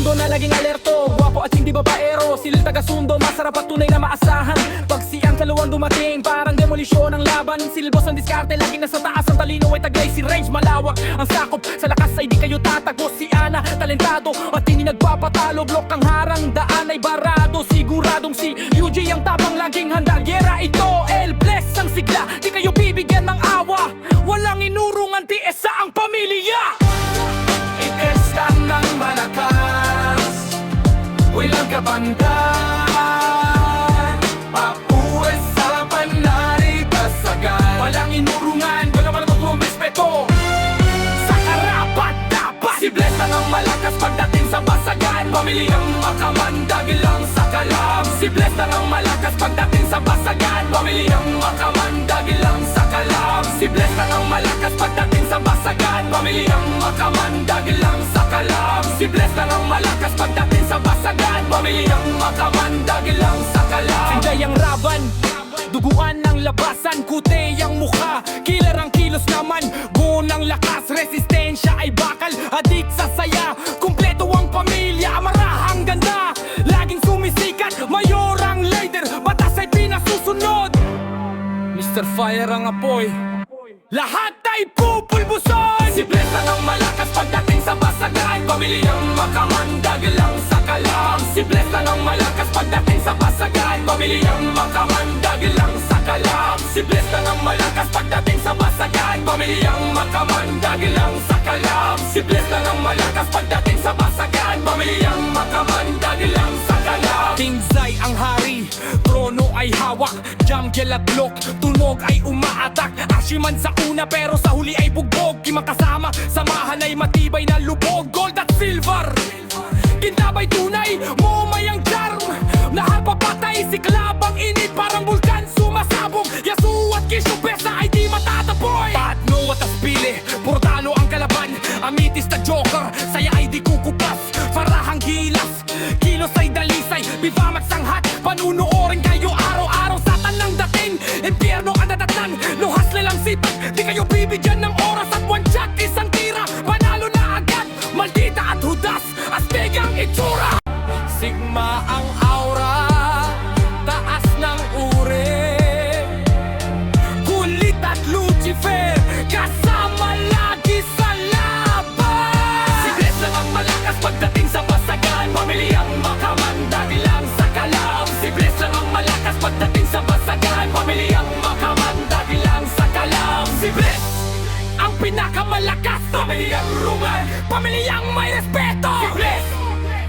mundo na laging alerto, gwapo at hindi babaero, silil taga-sundo, masarap at tunay na maasahan. Pag si ang kalawang dumating, parang demolisyon ang laban. Silbos ang diskarte, laging nasa taas, ang talino ay taglay. Si range malawak, ang sakop, sa lakas ay di kayo tatagos. Si Ana, talentado at hindi nagpapatalo. Blok ang harang, daan ay barado. Siguradong si UJ ang tapang, laging handa. Gera ito, El Bless ang sigla, di kayo bibigyan ng awa. Walang inurungan, tiis sa ang pamilya. Ites lang ng malakas, walang kabandan. Papuwes sa panari kasagan, walang inurungan, wala man ang respeto. Sa karapat dapat, si Bless lang ang malakas pagdating sa basagan. Pamilyang makamandag lang sa kalam. Si Bless lang ang malakas pagdating sa basagan. Pamilyang makamandag lang sa kalam. Si Bless lang ang malakas pagdating sa basagan. Pamilyang makamandag lang sa kalam. Si Bless lang ang malakas pagdating sa basagan. Pamilyang makamandag lang sa kalam. Sinday ang raban, duguan ng labasan, kute ang mukha, killer ang kilos naman. Buo ng lakas, resistensya ay bakal, adik sa saya, kumpleto ang pamilya, amarahang ganda, laging sumisikat, mayor ang leader, batas ay pinasusunod. Mr. Fire ang apoy, lahat ay pupulbuson. Si Bless lang ang malakas pagdating sa basagan. Pamilyang makamandag lang sa kalam. Si Bless lang ang malakas pagdating sa basagan. Pamilyang makamandag lang sa kalam. Si Bless lang ang malakas pagdating sa basagan. Pamilyang makamandag lang sa kalam. Si Bless lang ang malakas pagdating sa basagan. Pamilyang makamandag lang sa kalam. King Zai ang hari, trono ay hawak, jungle at block, tunog ay umaatak. Ashiman sa una pero sa huli ay bugbog. Kimang kasama, samahan ay matibay na lubog. Gold at silver, kintabay tunay, mumay ang charm. Nahal papatay, si klabang init, parang bulkan sumasabog. Yasu at Kisho Besa ay di matataboy. Patno at Aspile, portalo ang kalaban. Amitis na joker, saya ay di kukupas. Farahang gilas, kilos ay dalisay. Bivamat sanghat, panunuorin kayo araw-araw. Satan ng dating, impyerno ang dadatnan. No hustle lang sipag, di kayo bibigyan ng oras. At one shot, isang tira, panalo na agad. Maldita at hudas, astig ang itsura. Sigma ang aura, taas ng uri. Kulit at Lucifer, kasama lagi sa laban. Si Bless lang ang malakas pagdating sa basagan. Pamilyang makamandag lang sa kalam. Si Bless lang ang malakas pagdating sa basagan. Pamilyang makamandag lang sa kalam. Si Bless ang pinakamalakas. Pamilyang rungan, pamilyang may respeto. Si Bless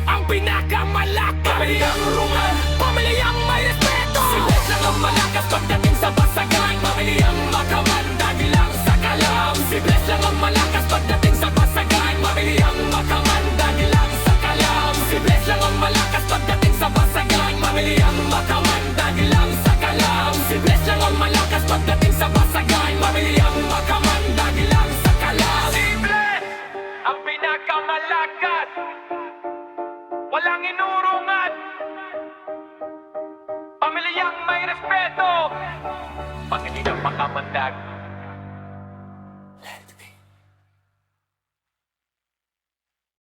ang pinakamalakas. Pamilyang rungan, pamilyang may respeto. Si Bless lang ang malakas pagdating sa basagan. Pamilyang makamandag lang sa kalam. Si Bless lang ang malakas pagdating sa basagan. Pamilyang makamandag lang sa kalam. Si Bless lang ang malakas pagdating sa basagan. Pamilyang makamandag lang sa kalam. Si Bless lang ang malakas pagdating sa basagan. Pamilyang makamandag lang sa kalam. Si Bless ang pinakamalakas, walang inurungan, pamilyang may respeto. Pag hindi na makamandag,